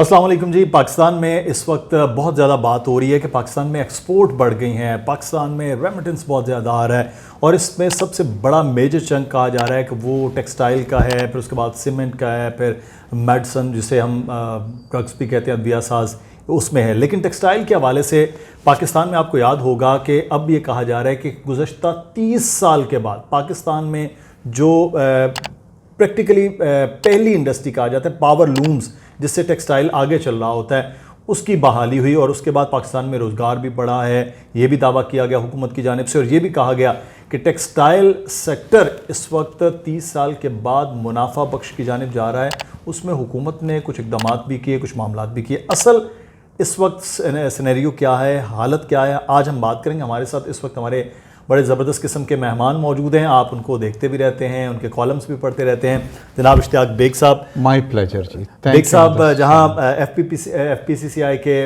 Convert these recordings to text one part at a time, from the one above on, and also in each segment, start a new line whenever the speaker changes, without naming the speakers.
अस्सलाम वालेकुम जी। पाकिस्तान में इस वक्त बहुत ज़्यादा बात हो रही है कि पाकिस्तान में एक्सपोर्ट बढ़ गई हैं, पाकिस्तान में रेमिटेंस बहुत ज़्यादा आ रहा है और इसमें सबसे बड़ा मेजर चंक कहा जा रहा है कि वो टेक्सटाइल का है, फिर उसके बाद सीमेंट का है, फिर मेडिसन जिसे हम ड्रग्स भी कहते हैं, अद्विया साज, उसमें है। लेकिन टेक्सटाइल के हवाले से पाकिस्तान में आपको याद होगा कि अब ये कहा जा रहा है कि गुज़श्ता 30 साल के बाद पाकिस्तान में जो प्रैक्टिकली पहली इंडस्ट्री कहा जाता है पावर लूम्स, जिससे टेक्सटाइल आगे चल रहा होता है, उसकी बहाली हुई और उसके बाद पाकिस्तान में रोज़गार भी बढ़ा है। ये भी दावा किया गया हुकूमत की जानिब से और ये भी कहा गया कि टेक्सटाइल सेक्टर इस वक्त 30 साल के बाद मुनाफा बख्श की जानिब जा रहा है। उसमें हुकूमत ने कुछ इक़दाम भी किए, कुछ मामलात भी किए। असल इस वक्त सिनेरियो क्या है, हालत क्या है, आज हम बात करेंगे। हमारे साथ इस वक्त हमारे बड़े ज़बरदस्त किस्म के मेहमान मौजूद हैं। आप उनको देखते भी रहते हैं, उनके कॉलम्स भी पढ़ते रहते हैं। जनाब इश्तियाक बेग साहब।
माय प्लेजर जी।
बेग साहब जहां FPCCI के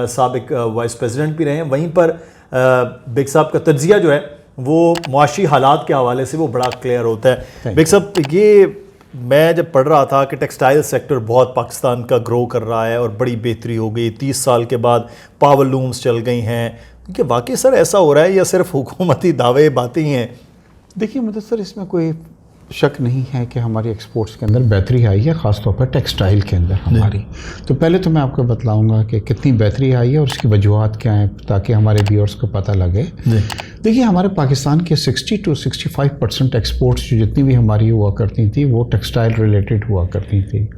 साबिक वाइस प्रेसिडेंट भी रहे हैं, वहीं पर बेग साहब का तज्ज़िया जो है वो मुआशी हालात के हवाले से वो बड़ा क्लियर होता है। बेग साहब, ये मैं जब पढ़ रहा था कि टेक्सटाइल सेक्टर बहुत पाकिस्तान का ग्रो कर रहा है और बड़ी बेहतरी हो गई, 30 साल के बाद पावर लूम्स चल गई हैं, कि वाकई सर ऐसा हो रहा है या सिर्फ हुकूमती दावे बातें ही हैं?
देखिए मतलब सर, इसमें कोई शक नहीं है कि हमारी एक्सपोर्ट्स के अंदर बेहतरी आई है, ख़ासतौर पर टेक्सटाइल के अंदर हमारी। तो पहले तो मैं आपको बतलाऊंगा कि कितनी बेहतरी आई है और उसकी वजूहत क्या हैं, ताकि हमारे व्यूअर्स को पता लगे। देखिए, हमारे पाकिस्तान के 60 to 65% एक्सपोर्ट्स जो जितनी भी हमारी हुआ करती थी वो टेक्सटाइल रिलेटेड हुआ करती थी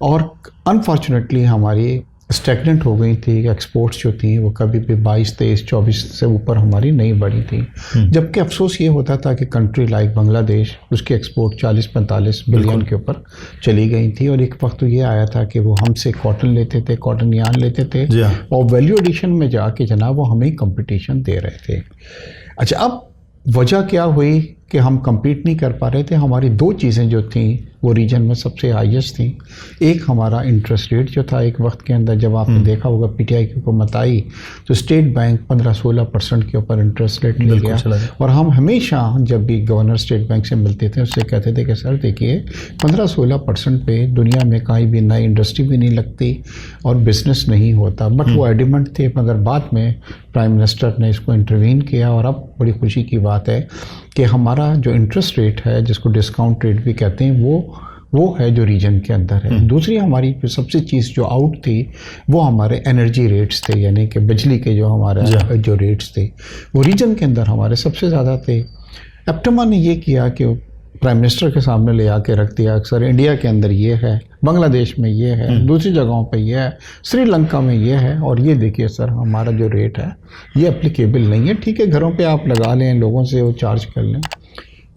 और अनफॉर्चुनेटली हमारी स्टैगनेंट हो गई थी। एक्सपोर्ट्स जो थी वो कभी भी 22, 23, 24 से ऊपर हमारी नहीं बढ़ी थी। जबकि अफसोस ये होता था कि कंट्री लाइक बांग्लादेश, उसकी एक्सपोर्ट 40-45 बिलियन के ऊपर चली गई थी और एक वक्त तो ये आया था कि वो हमसे कॉटन लेते थे, कॉटन यार्न लेते थे और वैल्यू एडिशन में जाके जनाब वो हमें कंपटीशन दे रहे थे। अच्छा, अब वजह क्या हुई कि हम compete नहीं कर पा रहे थे। हमारी दो चीज़ें जो थी वो रीजन में सबसे हाईएस्ट थी। एक हमारा इंटरेस्ट रेट जो था, एक वक्त के अंदर जब आपने देखा होगा PTI की हुकूमत आई तो स्टेट बैंक 15-16% के ऊपर इंटरेस्ट रेट ले गया और हम हमेशा जब भी गवर्नर स्टेट बैंक से मिलते थे उससे कहते थे कि सर देखिए 15-16% पे दुनिया में कहीं भी नई इंडस्ट्री भी नहीं लगती और बिजनेस नहीं होता। बट वो एडिमेंट थे, मगर बाद में प्राइम मिनिस्टर ने इसको इंटरवीन किया और अब बड़ी खुशी की बात है कि हमारा जो इंटरेस्ट रेट है, जिसको डिस्काउंट रेट भी कहते हैं, वो है जो रीजन के अंदर है। दूसरी हमारी जो सबसे चीज़ जो आउट थी वो हमारे एनर्जी रेट्स थे, यानी कि बिजली के जो हमारे जो रेट्स थे वो रीजन के अंदर हमारे सबसे ज़्यादा थे। एप्टमा ने ये किया कि प्राइम मिनिस्टर के सामने ले आके रख दिया, अक्सर इंडिया के अंदर ये है, बांग्लादेश में ये है, दूसरी जगहों पे ये है, श्रीलंका में ये है और ये देखिए सर हमारा जो रेट है ये एप्लीकेबल नहीं है। ठीक है, घरों पे आप लगा लें, लोगों से वो चार्ज कर लें।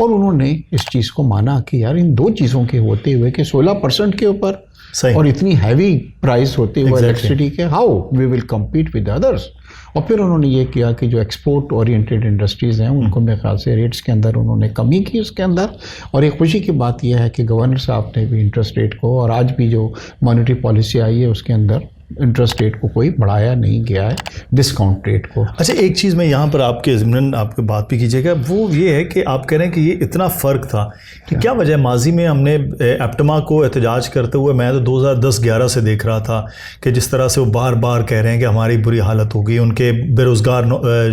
और उन्होंने इस चीज़ को माना कि यार इन दो चीज़ों के होते हुए कि 16% के ऊपर और इतनी हैवी प्राइस होते हुए इलेक्ट्रिसिटी के, how we will compete with others. और फिर उन्होंने ये किया कि जो एक्सपोर्ट ओरिएंटेड इंडस्ट्रीज़ हैं उनको मेरे ख्याल से रेट्स के अंदर उन्होंने कमी की उसके अंदर। और एक खुशी की बात यह है कि गवर्नर साहब ने भी इंटरेस्ट रेट को, और आज भी जो मॉनेटरी पॉलिसी आई है उसके अंदर इंटरेस्ट रेट को कोई बढ़ाया नहीं गया है, डिस्काउंट रेट को।
अच्छा, एक चीज़ मैं यहाँ पर आपके ज़िम्मन आपकी बात भी कीजिएगा, वो ये है कि आप कह रहे हैं कि ये इतना फ़र्क था कि क्या वजह। माजी में हमने एप्टमा को एहतजाज करते हुए मैं तो 2010-11 से देख रहा था कि जिस तरह से वो बार बार कह रहे हैं कि हमारी बुरी हालत हो गई, उनके बेरोज़गार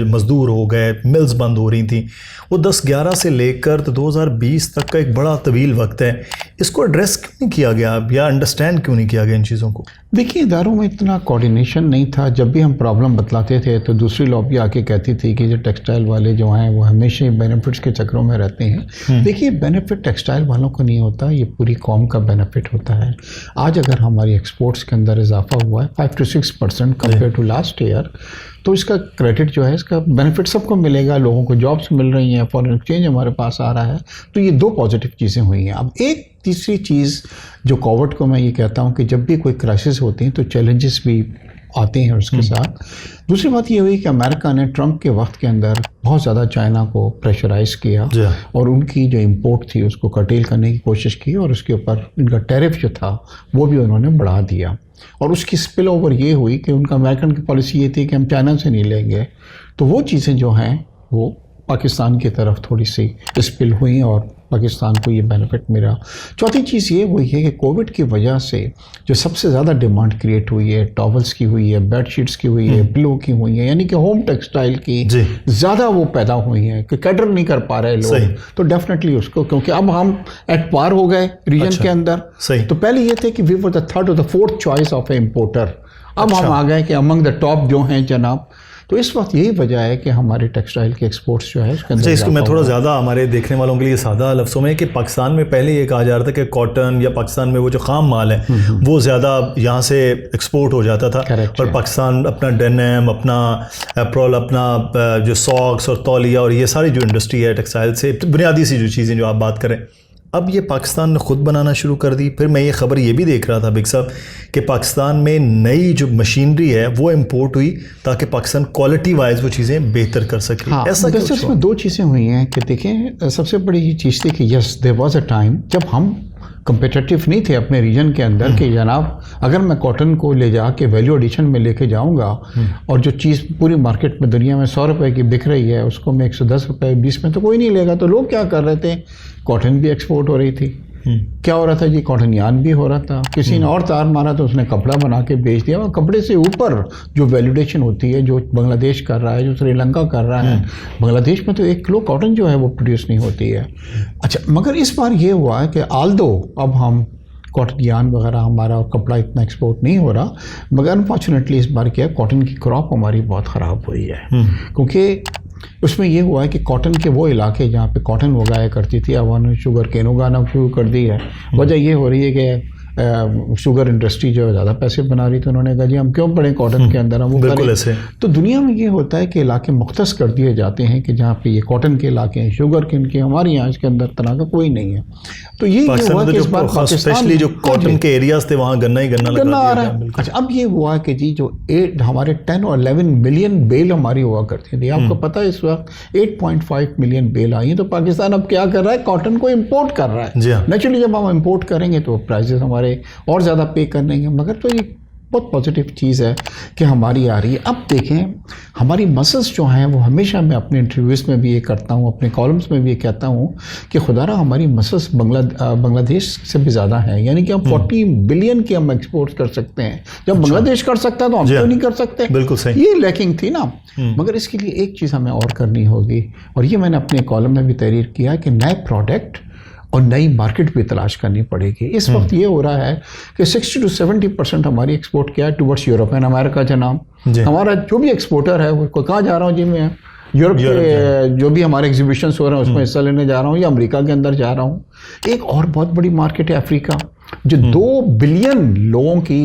मज़दूर हो गए, मिल्स बंद हो रही थी। वो 10-11 से लेकर तो 2020 तक का एक बड़ा तवील वक्त है। इसको एड्रेस क्यों नहीं किया गया या अंडरस्टैंड क्यों नहीं किया गया इन चीज़ों को?
देखिए, इदारों में इतना कोऑर्डिनेशन नहीं था। जब भी हम प्रॉब्लम बतलाते थे तो दूसरी लॉबी आके कहती थी कि जो टेक्सटाइल वाले जो हैं वो हमेशा ही बेनिफिट्स के चक्रों में रहते हैं। देखिए, बेनिफिट टेक्सटाइल वालों को नहीं होता, ये पूरी कौम का बेनिफिट होता है। आज अगर हमारी एक्सपोर्ट्स के अंदर इजाफा हुआ है 5 to 6% compare to last year, तो इसका क्रेडिट जो है, इसका बेनिफिट सबको मिलेगा। लोगों को जॉब्स मिल रही हैं, फॉरेन एक्सचेंज हमारे पास आ रहा है। तो ये दो पॉजिटिव चीज़ें हुई हैं। अब एक तीसरी चीज़ जो कोविड को मैं ये कहता हूँ कि जब भी कोई क्राइसिस होती है तो चैलेंजेस भी आते हैं उसके साथ। दूसरी बात ये हुई कि अमेरिका ने ट्रंप के वक्त के अंदर बहुत ज़्यादा चाइना को प्रेशराइज़ किया और उनकी जो इंपोर्ट थी उसको कर्टेल करने की कोशिश की और उसके ऊपर इनका टैरिफ जो था वो भी उन्होंने बढ़ा दिया। और उसकी स्पिल ओवर ये हुई कि उनका अमेरिकन की पॉलिसी ये थी कि हम चाइना से नहीं लेंगे। तो वो चीज़ें जो हैं वो पाकिस्तान की तरफ थोड़ी सी स्पिल हुई और पाकिस्तान को ये बेनिफिट मिला। चौथी चीज़ ये हुई है कि कोविड की वजह से जो सबसे ज़्यादा डिमांड क्रिएट हुई है, टॉवल्स की हुई है, बेडशीट्स की हुई है, पिलो की हुई है, यानी कि होम टेक्सटाइल की ज़्यादा वो पैदा हुई है कि कैटर नहीं कर पा रहे लोग, तो डेफिनेटली उसको, क्योंकि अब हम एट पार हो गए रीजन के अंदर। तो पहले ये थे कि वी वर द थर्ड और the fourth choice of A importer, अब हम आ गए कि अमंग द टॉप जो हैं जनाब। तो इस वक्त यही वजह है कि हमारे टेक्सटाइल के एक्सपोर्ट्स जो है उसके अंदर
इसको मैं थोड़ा ज़्यादा हमारे देखने वालों के लिए सादा लफ्ज़ों में कि पाकिस्तान में पहले ये कहा जा रहा था कि कॉटन या पाकिस्तान में वो जो ख़ाम माल है वो ज़्यादा यहाँ से एक्सपोर्ट हो जाता था, और पाकिस्तान अपना डेनिम, अपना एप्रोल, अपना जो सॉक्स और तौलिया और ये सारी जो इंडस्ट्री है टेक्सटाइल से, बुनियादी सी जो चीज़ें जो आप बात करें, अब ये पाकिस्तान ने ख़ुद बनाना शुरू कर दी। फिर मैं ये ख़बर ये भी देख रहा था बिग साहब कि पाकिस्तान में नई जो मशीनरी है वो इंपोर्ट हुई ताकि पाकिस्तान क्वालिटी वाइज वो चीज़ें बेहतर कर सके।
हाँ, ऐसा इसमें दो चीज़ें हुई हैं कि देखें, सबसे बड़ी ये चीज़ थी कि yes there was a time जब हम कंपेटिटिव नहीं थे अपने रीजन के अंदर कि जनाब अगर मैं कॉटन को ले जा के वैल्यू एडिशन में लेके जाऊंगा और जो चीज़ पूरी मार्केट में दुनिया में 100 रुपए की बिक रही है उसको मैं 110 रुपए 20 में तो कोई नहीं लेगा। तो लोग क्या कर रहे थे, कॉटन भी एक्सपोर्ट हो रही थी, क्या हो रहा था जी, कॉटन यान भी हो रहा था, किसी ने और तार मारा तो उसने कपड़ा बना के बेच दिया, और कपड़े से ऊपर जो वैल्यूडेशन होती है जो बांग्लादेश कर रहा है, जो श्रीलंका कर रहा है, बांग्लादेश में तो 1 किलो कॉटन जो है वो प्रोड्यूस नहीं होती है। अच्छा, मगर इस बार ये हुआ है कि आल्दो अब हम कॉटन यान वगैरह हमारा और कपड़ा इतना एक्सपोर्ट नहीं हो रहा, मगर अनफॉर्चुनेटली इस बार क्या है, कॉटन की क्रॉप हमारी बहुत ख़राब हुई है, क्योंकि उसमें ये हुआ है कि कॉटन के वो इलाके जहाँ पे कॉटन उगाया करती थी अब उन्होंने शुगर केन उगाना शुरू कर दी है। वजह ये हो रही है कि शुगर इंडस्ट्री जो है ज़्यादा पैसे बना रही, तो उन्होंने कहा जी हम क्यों पड़े कॉटन के अंदर, हम वो
बिल्कुल ऐसे।
तो दुनिया में ये होता है कि इलाके मुख्तस कर दिए जाते हैं कि जहाँ पे ये कॉटन के इलाके हैं, शुगर केन के, हमारे यहाँ इसके अंदर तरह का कोई नहीं है। तो ये हुआ कि इस बार
स्पेशली जो कॉटन के एरियाज थे वहाँ गन्ना ही गन्ना
आ रहा है। अच्छा, अब ये हुआ कि जी जो हमारे 10 और 11 मिलियन बेल हमारी हुआ करती थी, आपको पता है इस वक्त 8.5 मिलियन बेल आई है। तो पाकिस्तान अब क्या कर रहा है, कॉटन को इम्पोर्ट कर रहा है। नेचुरली जब हम इम्पोर्ट करेंगे तो प्राइसेस हमारे और ज़्यादा पे करने के, मगर तो ये बहुत पॉजिटिव चीज़ है कि हमारी आ रही है। अब देखें हमारी मसल्स जो हैं वो हमेशा मैं अपने इंटरव्यूज़ में भी ये करता हूँ, अपने कॉलम्स में भी ये कहता हूँ कि खुदारा हमारी मसल्स बांग्लादेश से भी ज़्यादा है, यानी कि हम 40 बिलियन के हम एक्सपोर्ट कर सकते हैं। जब बांग्लादेश कर सकता है तो हम क्यों नहीं कर सकते?
बिल्कुल सही,
ये लैकिंग थी ना। मगर इसके लिए एक चीज़ हमें और करनी होगी, और ये मैंने अपने कॉलम में भी तहरीर किया कि नए प्रोडक्ट और नई मार्केट भी तलाश करनी पड़ेगी। इस वक्त ये हो रहा है कि 60 to 70% हमारी एक्सपोर्ट क्या है टुवर्ड्स यूरोप एंड अमेरिका जनाब। हमारा जो भी एक्सपोर्टर है वो कहाँ जा रहा हूँ जी, मैं यूरोप के जो भी हमारे एग्जीबिशंस हो रहे हैं उसमें हिस्सा लेने जा रहा हूँ, या अमेरिका के अंदर जा रहा हूँ। एक और बहुत बड़ी मार्केट है अफ्रीका, जो 2 बिलियन लोगों की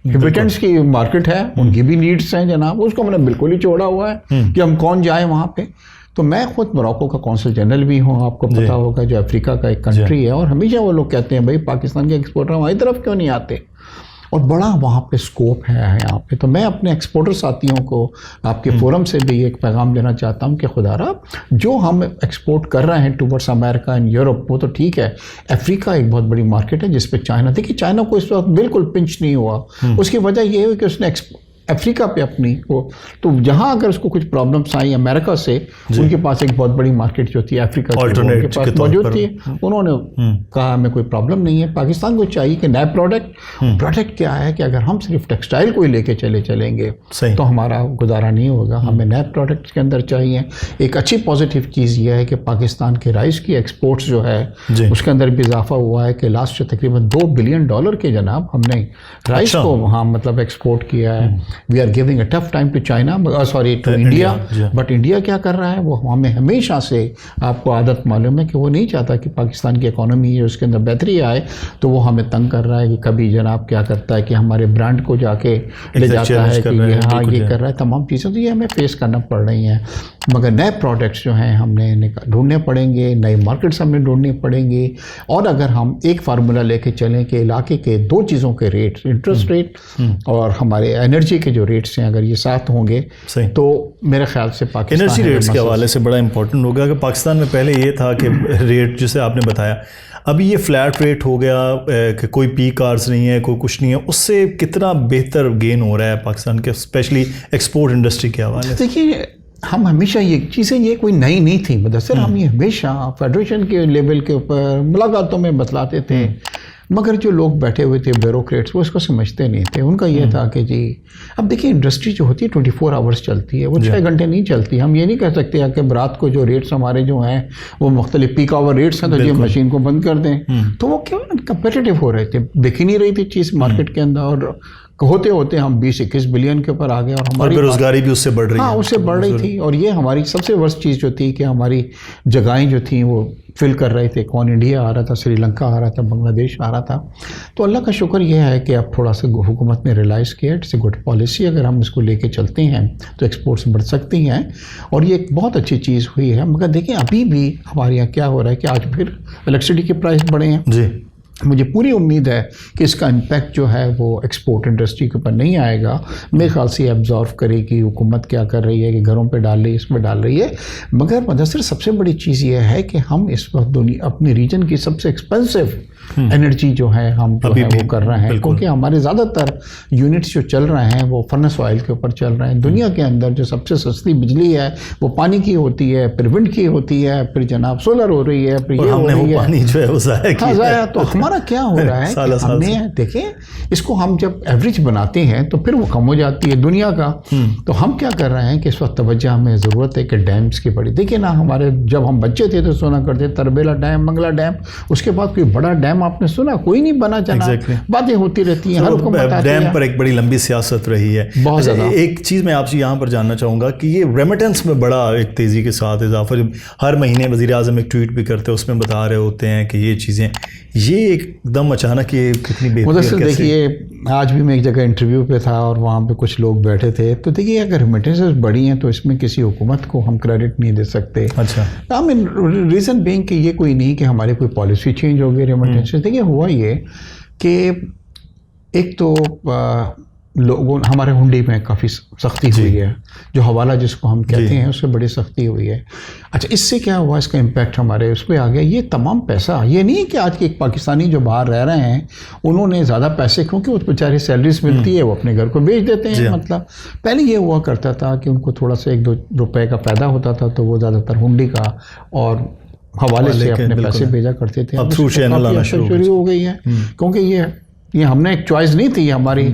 हैबिटेंट्स की मार्केट है, उनकी भी नीड्स हैं जनाब, उसको हमने बिल्कुल ही छोड़ा हुआ है कि हम कौन जाए वहाँ पे। तो मैं खुद मोरक्को का कौंसल जनरल भी हूँ, आपको पता होगा, जो अफ्रीका का एक कंट्री है, और हमेशा वो लोग कहते हैं भाई पाकिस्तान के एक्सपोर्टर हमारी तरफ क्यों नहीं आते, और बड़ा वहाँ पे स्कोप है यहाँ पे। तो मैं अपने एक्सपोर्टर साथियों को आपके फोरम से भी एक पैगाम देना चाहता हूँ कि खुदारा जो हम एक्सपोर्ट कर रहे हैं टुवर्ड्स अमेरिका एंड यूरोप वो तो ठीक है, अफ्रीका एक बहुत बड़ी मार्केट है जिस पे चाइना, देखिए चाइना को इस वक्त बिल्कुल पिंच नहीं हुआ। उसकी वजह ये है कि उसने अफ्रीका पे अपनी वो, तो जहाँ अगर उसको कुछ प्रॉब्लम्स आई अमेरिका से, उनके पास एक बहुत बड़ी मार्केट जो थी अफ्रीका की उनके पास मौजूद थी, उन्होंने कहा हमें कोई प्रॉब्लम नहीं है। पाकिस्तान को चाहिए कि नए प्रोडक्ट क्या है कि अगर हम सिर्फ टेक्सटाइल को ही लेके चलेंगे तो हमारा गुजारा नहीं होगा, हमें नए प्रोडक्ट्स के अंदर चाहिए। एक अच्छी पॉजिटिव चीज़ यह है कि पाकिस्तान के राइस की एक्सपोर्ट्स जो है उसके अंदर भी इजाफा हुआ है कि लास्ट तकरीबन $2 बिलियन के जनाब हमने राइस को वहाँ मतलब एक्सपोर्ट किया है। We are giving a tough time to China, sorry to India, but India क्या कर रहा है, वो हमें हमेशा से, आपको आदत मालूम है कि वो नहीं चाहता कि पाकिस्तान की इकोनॉमी है उसके अंदर बेहतरी आए, तो वो हमें तंग कर रहा है कि कभी जनाब क्या करता है कि हमारे ब्रांड को जाके ले जाता है कि ये हाँ ये कर रहा है, तमाम चीज़ें तो ये हमें फेस करना पड़ रही हैं। मगर नए प्रोडक्ट्स जो हैं हमने ढूंढने पड़ेंगे, नए मार्केट्स हमें ढूंढने पड़ेंगे, और अगर हम एक फार्मूला लेके चलें कि इलाके के 2 चीज़ों के रेट, इंटरेस्ट रेट और हमारे एनर्जी के जो रेट्स हैं, अगर ये साथ होंगे तो मेरे ख्याल से पाकिस्तान
एनर्जी रेट्स के हवाले से बड़ा इंपॉर्टेंट होगा कि पाकिस्तान में पहले ये था कि रेट जिसे आपने बताया, अभी ये फ्लैट रेट हो गया कि कोई पीक आवर्स नहीं है, कोई कुछ नहीं है, उससे कितना बेहतर गेन हो रहा है पाकिस्तान के स्पेशली एक्सपोर्ट इंडस्ट्री के हवाले से?
देखिए हम हमेशा ये चीज़ें ये कोई नई नहीं थी मुदस्सिर, हम ये हमेशा फेडरेशन के लेवल के ऊपर मुलाकातों में बतलाते थे, मगर जो लोग बैठे हुए थे ब्यूरोक्रेट्स वो इसको समझते नहीं थे। उनका ये था कि जी अब देखिए इंडस्ट्री जो होती है 24 आवर्स चलती है, वो 6 घंटे नहीं चलती। हम ये नहीं कह सकते कि रात को जो रेट्स हमारे जो हैं वो मुख्तलिफ पीक आवर रेट्स हैं तो जी मशीन को बंद कर दें। तो वो क्यों कंपेटिटिव हो रहे थे, दिख ही नहीं रही थी चीज़ मार्केट के अंदर, और होते होते हम 20-21 बिलियन के ऊपर आ गए और हमारी
बेरोजगारी भी उससे बढ़ रही है।
हाँ, उससे बढ़ रही थी। और ये हमारी सबसे वर्स्ट चीज़ जो थी कि हमारी जगहें जो थी वो फिल कर रहे थे। कौन इंडिया आ रहा था, श्रीलंका आ रहा था, बांग्लादेश आ रहा था। तो अल्लाह का शुक्र ये है कि अब थोड़ा सा हुकूमत ने रियलाइज़ किया, इट्स ए गुड पॉलिसी, अगर हम इसको लेके चलते हैं तो एक्सपोर्ट्स बढ़ सकती हैं और ये एक बहुत अच्छी चीज़ हुई है। मगर देखिए अभी भी हमारे यहाँ क्या हो रहा है कि आज फिर इलेक्ट्रिसिटी के प्राइस बढ़े हैं
जी।
मुझे पूरी उम्मीद है कि इसका इम्पैक्ट जो है वो एक्सपोर्ट इंडस्ट्री के ऊपर नहीं आएगा। मेरे ख्याल से एब्जॉर्व करेगी। हुकूमत क्या कर रही है कि घरों पे डाल रही है, इसमें डाल रही है। मगर मुदस्सिर सबसे बड़ी चीज़ ये है कि हम इस वक्त दुनिया अपनी रीजन की सबसे एक्सपेंसिव एनर्जी जो है हम जो है वो कर रहे हैं, क्योंकि हमारे ज़्यादातर यूनिट्स जो चल रहे हैं वो फर्नेस ऑयल के ऊपर चल रहे हैं। दुनिया के अंदर जो सबसे सस्ती बिजली है वो पानी की होती है, फिर विंड की होती है, फिर जनाब सोलर हो रही है, फिर ये हो रही है,
पानी जो है वो ज़ाया।
तो हमारा क्या हो रहा है कि हमने देखें इसको हम जब एवरेज बनाते हैं तो फिर वो कम हो जाती है दुनिया का। तो हम क्या कर रहे हैं कि इस वक्त तवज्जो हमें ज़रूरत है कि डैम्स की बड़ी, देखिए ना हमारे जब हम बच्चे थे तो सुना करते तरबेला डैम, मंगला डैम, उसके बाद कोई बड़ा डैम आपने सुना? कोई नहीं बना चला। बातें होती रहती हैं, हर हुकूमत
डैम पर एक बड़ी लंबी सियासत रही है
बहुत ज़्यादा।
एक चीज़ मैं आपसे यहाँ पर जानना चाहूँगा कि ये रेमिटेंस में बड़ा एक तेज़ी के साथ इजाफा, जब हर महीने वज़ीर आज़म एक ट्वीट भी करते हैं उसमें बता रहे होते हैं कि ये चीज़ें, ये एकदम अचानक ये कितनी
बेहतर। देखिए आज भी मैं एक जगह इंटरव्यू पे था और वहाँ पे कुछ लोग बैठे थे, तो देखिए अगर रेमिटेंसेस बढ़ी हैं तो इसमें किसी हुकूमत को हम क्रेडिट नहीं दे सकते।
अच्छा,
आई मीन रीज़न बीइंग कि ये कोई नहीं कि हमारी कोई पॉलिसी चेंज हो गई रेमिटेंसेस। देखिए हुआ ये कि एक तो लोगों हमारे हुंडी में काफ़ी सख्ती हुई है, जो हवाला जिसको हम कहते हैं उससे बड़ी सख्ती हुई है। अच्छा, इससे क्या हुआ, इसका इम्पैक्ट हमारे उस पर आ गया। ये तमाम पैसा, ये नहीं कि आज के एक पाकिस्तानी जो बाहर रह रहे हैं उन्होंने ज़्यादा पैसे, क्योंकि उस बेचारे सैलरीज मिलती है वो अपने घर को बेच देते हैं। मतलब पहले ये हुआ करता था कि उनको थोड़ा सा 1-2 रुपए का फ़ायदा होता था तो वो ज़्यादातर हुंडी का और हवाले से अपने पैसे भेजा करते थे।
अब चैनल आना
शुरू हो गई है, क्योंकि ये हमने एक चॉइस नहीं थी, हमारी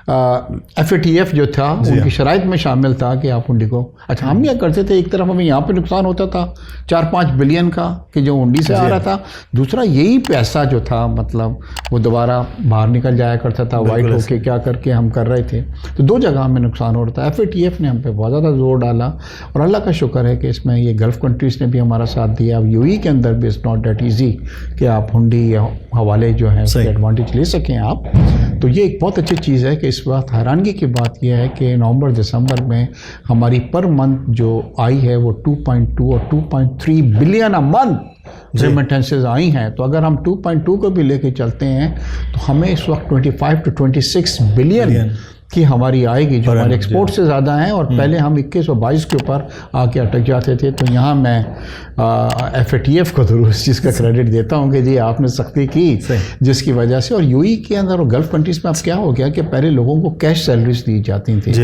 FATF जो था उनकी शराइत में शामिल था कि आप हुंडी को। अच्छा, हम क्या करते थे, एक तरफ हमें यहाँ पे नुकसान होता था 4-5 बिलियन का कि जो हुंडी से आ रहा था, दूसरा यही पैसा जो था मतलब वो दोबारा बाहर निकल जाया करता था वाइट होके, क्या करके हम कर रहे थे। तो 2 जगह हमें नुकसान हो रहा था। FATF ने हम पे बहुत ज़्यादा जोर डाला और अल्लाह का शुक्र है कि इसमें ये गल्फ़ कंट्रीज़ ने भी हमारा साथ दिया। अब UAE के अंदर भी इट्स नॉट दैट ईजी कि आप हुंडी या हवाले जो है उसके एडवांटेज ले सकें आप। तो ये एक बहुत अच्छी चीज़ है कि इस वक्त हैरानगी की बात यह है कि नवंबर-दिसंबर में हमारी पर मंथ जो आई है वो 2.2 और 2.3 बिलियन अ मंथ रेमिटेंसेस आई हैं। तो अगर हम 2.2 को भी लेके चलते हैं तो हमें इस वक्त 25 से 26 बिलियन की हमारी आएगी, जो हमारे एक्सपोर्ट से ज़्यादा हैं। और पहले हम 21 और 22 के ऊपर आके अटक जाते थे। तो यहाँ मैं FATF को जरूर इस चीज़ का क्रेडिट देता हूँ कि जी आपने सख्ती की, जिसकी वजह से। और UAE के अंदर और गल्फ़ कंट्रीज़ में अब क्या हो गया कि पहले लोगों को कैश सैलरीज दी जाती थी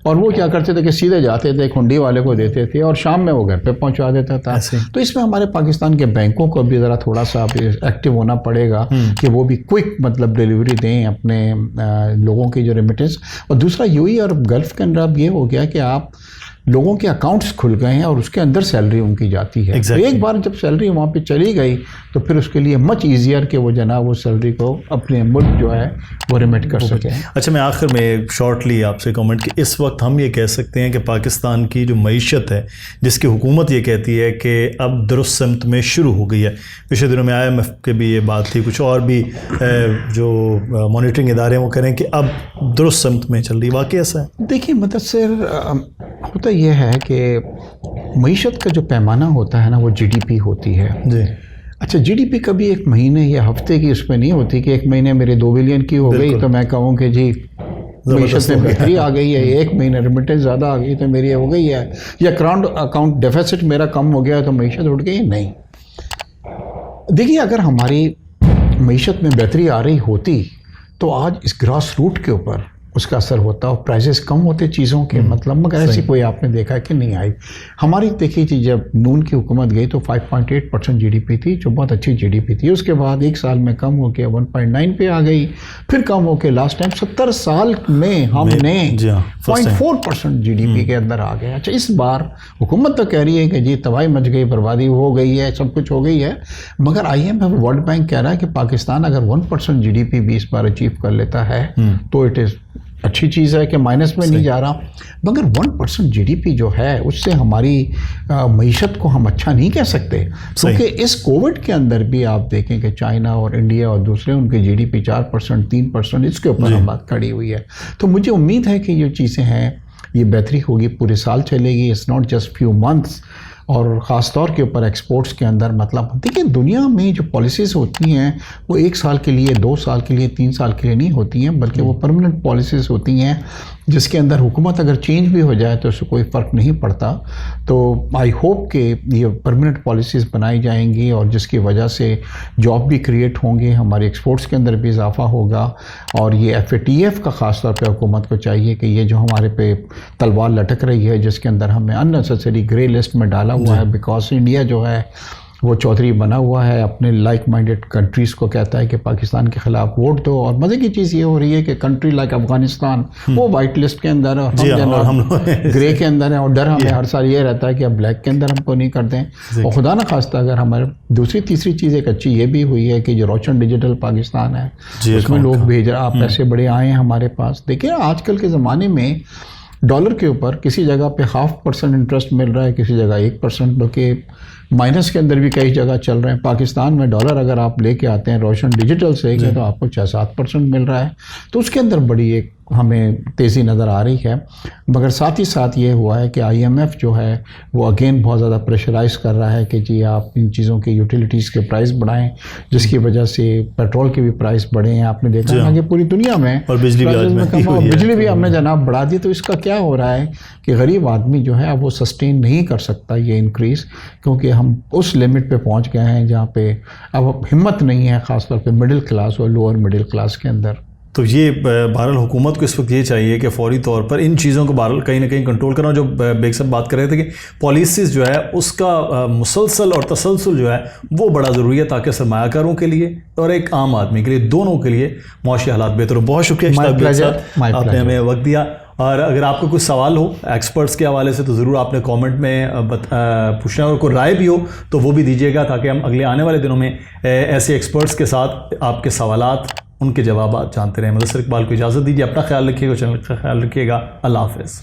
और वो क्या करते थे कि सीधे जाते थे हुंडी वाले को देते थे और शाम में वो घर पे पहुंचा देता था। तो इसमें हमारे पाकिस्तान के बैंकों को भी ज़रा थोड़ा सा एक्टिव होना पड़ेगा कि वो भी क्विक मतलब डिलीवरी दें अपने लोगों की जो रेमिटेंस। और दूसरा UAE और गल्फ़ के अंदर अब ये हो गया कि आप लोगों के अकाउंट्स खुल गए हैं और उसके अंदर सैलरी उनकी जाती है। तो एक बार जब सैलरी वहाँ पे चली गई तो फिर उसके लिए मच ईजियर कि वो जनाब वो सैलरी को अपने मुल्क जो है वो रिमिट कर सकें।
अच्छा, मैं आखिर में शॉर्टली आपसे कमेंट कि इस वक्त हम ये कह सकते हैं कि पाकिस्तान की जो मईशत है, जिसकी हुकूमत ये कहती है कि अब दुरुस्त सिमत में शुरू हो गई है। पिछले दिनों में IMF के भी ये बात थी, कुछ और भी जो मॉनिटरिंग इदारे हैं वो कह रहे हैं कि अब दुरुस्त सिमत में चल रही। वाकई ऐसा है?
देखिए मुदस्सिर, होता यह है कि मईशत का जो पैमाना होता है ना वो GDP होती है जी। अच्छा, GDP कभी एक महीने या हफ्ते की उसमें नहीं होती कि एक महीने मेरे 2 बिलियन की हो गई तो मैं कहूँ कि जी मईशत में बेहतरी आ गई है, एक महीने रेमिटेंस ज़्यादा आ गई तो मेरी हो गई है, या करंट अकाउंट डेफिसिट मेरा कम हो गया तो मईशत उठ गई। नहीं, देखिए अगर हमारी मईशत में बेहतरी आ रही होती तो आज इस ग्रास रूट के ऊपर उसका असर होता है और प्राइसेस कम होते चीज़ों के, मतलब मगर ऐसी कोई आपने देखा है कि नहीं आई। हमारी देखी थी जब नून की हुकूमत गई तो 5.8% जीडीपी थी, जो बहुत अच्छी जीडीपी थी। उसके बाद एक साल में कम होकर 1.9 पे आ गई, फिर कम होकर लास्ट टाइम 70 साल में हमने 0.4% जीडीपी के अंदर आ गए। अच्छा, इस बार हुकूमत तो कह रही है कि जी तबाही मच गई, बर्बादी हो गई है, सब कुछ हो गई है, मगर IMF वर्ल्ड बैंक कह रहा है कि पाकिस्तान अगर 1% जीडीपी भी इस बार अचीव कर लेता है तो इट इज़ अच्छी चीज़ है कि माइनस में नहीं जा रहा। मगर 1% जीडीपी जो है उससे हमारी मईशत को हम अच्छा नहीं कह सकते, क्योंकि इस कोविड के अंदर भी आप देखें कि चाइना और इंडिया और दूसरे उनके जीडीपी 4% 3% इसके ऊपर हम बात खड़ी हुई है। तो मुझे उम्मीद है कि ये चीज़ें हैं, ये बेहतरी होगी, पूरे साल चलेगी, it's not just few months. और ख़ास तौर के ऊपर एक्सपोर्ट्स के अंदर, मतलब देखिए दुनिया में जो पॉलिसीज़ होती हैं वो 1 साल के लिए, 2 साल के लिए, 3 साल के लिए नहीं होती हैं, बल्कि वो परमानेंट पॉलिसीज़ होती हैं जिसके अंदर हुकूमत अगर चेंज भी हो जाए तो उससे कोई फ़र्क नहीं पड़ता। तो आई होप कि ये परमानेंट पॉलिसीज़ बनाई जाएंगी और जिसकी वजह से जॉब भी क्रिएट होंगे, हमारे एक्सपोर्ट्स के अंदर भी इजाफा होगा। और ये FATF का ख़ास तौर पे हुकूमत को चाहिए कि ये जो हमारे पे तलवार लटक रही है, जिसके अंदर हमें अननेसेसरी ग्रे लिस्ट में डाला हुआ है, बिकॉज इंडिया जो है वो चौधरी बना हुआ है, अपने लाइक माइंडेड कंट्रीज़ को कहता है कि पाकिस्तान के ख़िलाफ़ वोट दो। और मज़े की चीज़ ये हो रही है कि कंट्री लाइक अफ़गानिस्तान वो वाइट लिस्ट के अंदर है और हम ग्रे के अंदर है, और डर हमें हर साल ये रहता है कि अब ब्लैक के अंदर हमको नहीं कर दें। और खुदा न खास्ता अगर हमारे दूसरी तीसरी चीज़ एक अच्छी ये भी हुई है कि जो रोशन डिजिटल पाकिस्तान है उसमें लोग भेज रहे, आप पैसे बड़े आए हैं हमारे पास। देखिए आजकल के ज़माने में डॉलर के ऊपर किसी जगह पे 0.5% इंटरेस्ट मिल रहा है, किसी जगह 1%, बल्कि माइनस के अंदर भी कई जगह चल रहे हैं। पाकिस्तान में डॉलर अगर आप लेके आते हैं रोशन डिजिटल से तो आपको 6-7% मिल रहा है, तो उसके अंदर बड़ी एक हमें तेज़ी नज़र आ रही है। मगर साथ ही साथ ये हुआ है कि IMF जो है वो अगेन बहुत ज़्यादा प्रेशराइज़ कर रहा है कि जी आप इन चीज़ों के यूटिलिटीज़ के प्राइस बढ़ाएं, जिसकी वजह से पेट्रोल के भी प्राइस बढ़े हैं। आपने देखा है कि पूरी दुनिया में,
और बिजली
भी हमने जनाब बढ़ा दी। तो इसका क्या हो रहा है कि गरीब आदमी जो है अब वो सस्टेन नहीं कर सकता ये इंक्रीज़, क्योंकि हम उस लिमिट पे पहुंच गए हैं जहाँ पे अब हिम्मत नहीं है, ख़ासतौर पे मिडिल क्लास और लोअर मिडिल क्लास के अंदर।
तो ये बहरहाल हुकूमत को इस वक्त ये चाहिए कि फौरी तौर पर इन चीज़ों को बहरहाल कहीं ना कहीं कंट्रोल करना। जो बेग साहब बात कर रहे थे कि पॉलिसीज़ जो है उसका मुसलसल और तसलसल जो है वो बड़ा ज़रूरी है, ताकि सरमायाकारों के लिए और एक आम आदमी के लिए, दोनों के लिए मौशी हालात बेहतर हो। बहुत शुक्रिया आपने हमें वक्त दिया। और अगर आपको कुछ सवाल हो एक्सपर्ट्स के हवाले से तो ज़रूर आपने कमेंट में पूछना, और कोई राय भी हो तो वो भी दीजिएगा, ताकि हम अगले आने वाले दिनों में ऐसे एक्सपर्ट्स के साथ आपके सवालात, उनके जवाब जानते रहें। मुदस्सिर इकबाल को इजाज़त दीजिए, अपना ख्याल रखिएगा, चैनल का ख्याल रखिएगा। अल्लाह हाफ़िज़।